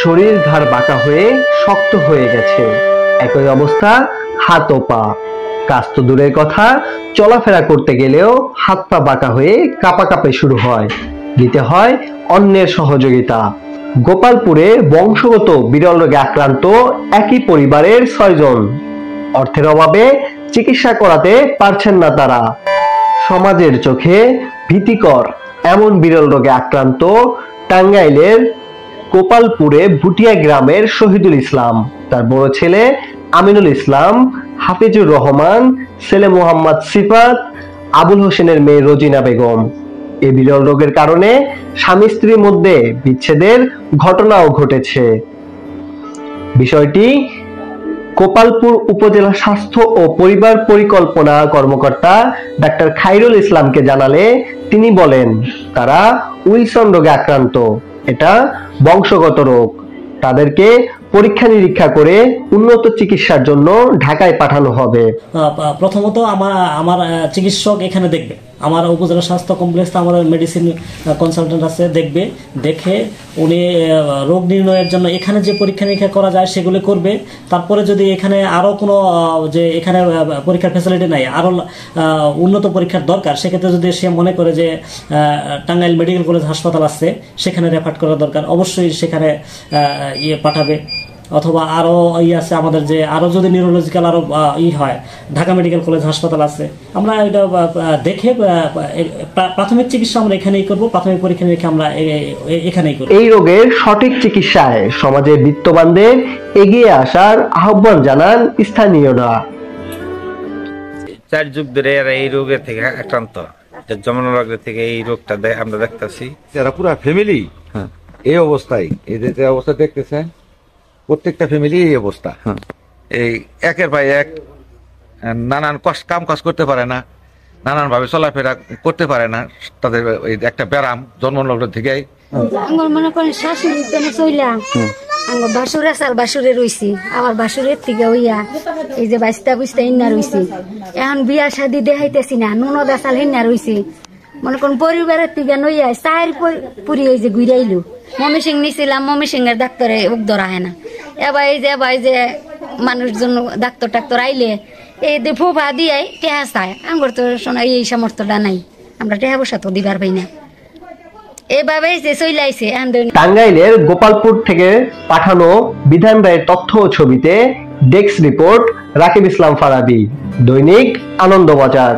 শরীর ঘাড় বাঁকা হয়ে শক্ত হয়ে গেছে। একই অবস্থা হাত ও পা। কাজ তো দূরের কথা, চলাফেরা করতে গেলেও হাত পা বাঁকা হয়ে কাঁপাকাঁপি শুরু হয়। দিতে হয় অন্যের সহযোগিতা। গোপালপুরে বংশগত বিরল রোগে আক্রান্ত একই পরিবারের 6 জন। অর্থের অভাবে চিকিৎসা করাতে পারছেন না তারা। সমাজের চোখে ভীতিকর এমন বিরল রোগে আক্রান্ত টাঙ্গাইলের গোপালপুরে ভুটিয়া গ্রামের শহীদুল ইসলাম, তার বড় ছেলে আমিনুল ইসলাম, হাফিজুর রহমান, ছেলে মোহাম্মদ সিফাত, আবুল হোসেনের মেয়ে রোজিনা বেগম। এই বিরল রোগের কারণে স্বামী স্ত্রীর মধ্যে বিচ্ছেদের ঘটনাও ঘটেছে। বিষয়টি গোপালপুর উপজেলা স্বাস্থ্য ও পরিবার পরিকল্পনা কর্মকর্তা ডাক্তার খাইরুল ইসলামকে জানালে তিনি বলেন, তারা উইলসন রোগে আক্রান্ত। এটা বংশগত রোগ। তাদেরকে পরীক্ষা নিরীক্ষা করে উন্নত চিকিৎসার জন্য ঢাকায় পাঠানো হবে। প্রথমত আমার চিকিৎসক এখানে দেখবে, আমার উপজেলা স্বাস্থ্য কমপ্লেক্সে আমার মেডিসিন কনসালটেন্ট আছে, দেখবে, দেখে উনি রোগ নির্ণয়ের জন্য এখানে যে পরীক্ষা নিরীক্ষা করা যায় সেগুলো করবে। তারপরে যদি এখানে আরও কোনো যে এখানে পরীক্ষার ফ্যাসিলিটি নাই, আরও উন্নত পরীক্ষার দরকার, সেক্ষেত্রে যদি সে মনে করে যে টাঙ্গাইল মেডিকেল কলেজ হাসপাতাল আছে সেখানে রেফার করা দরকার, অবশ্যই সেখানে পাঠাবে। অথবা আরও আছে আমাদের যে আরও যদি নিউরোলজিক্যাল আরও হয়, ঢাকা মেডিকেল কলেজ হাসপাতাল আছে। আমরা এটা দেখে প্রাথমিক চিকিৎসা আমরা এখানেই করব, প্রাথমিক পরীক্ষা নিরীক্ষা আমরা এখানেই করব। এই রোগের সঠিক চিকিৎসায় সমাজের বিত্তবানদের এগিয়ে আসার আহ্বান জানান স্থানীয়রা। 4 যুগ ধরে এরা এই রোগের থেকে আক্রান্ত, জন্মলগ্ন থেকে এই রোগটা আমরা দেখতেছি। এরা পুরো ফ্যামিলি এই অবস্থায়, এই যে অবস্থা দেখতেছেন, প্রত্যেকটা ফ্যামিলি এই অবস্থা। এই একের পর এক নানান কাম কাজ করতে পারে না, নানান ভাবে চলাফেরা করতে পারে না। তাদের একটা ব্যারাম জন্মলগ্ন থেকেই। মনে করেন শাশুড়ির জন্য চইলাম, আমার বাসুর আসার বাসুরে রইছি, আমার বাসুরের থেকে হইয়া এই যে বাইস্তা বুঝতে ইন্না রইছি। এখন বিয়া শাদি দেখাইতেছি না, ননদ আসাল হিন্না রইছি। মনে করেন পরিবারের থেকে নইয়া চার পুরি ওই যে ঘুরাইলু। মমি সিং নিছিলাম, মমি সিং এর ডাক্তারে উক ধরা হয় না। এবার এই যে মানুষজন ডাক্তার টাক্তর আইলে এই ফুফা দিয়ে টেহা চায়, আমার তো শোনা এই সামর্থ্যটা নাই, আমরা টেহা বসা তো দিবার পাই না। এভাবে যে চলে আইছে। টাঙ্গাইলের গোপালপুর থেকে পাঠানো বিধান রায়ের তথ্য ও ছবিতে ডেস্ক রিপোর্ট রাকিব ইসলাম ফারাবী, দৈনিক আনন্দবাজার।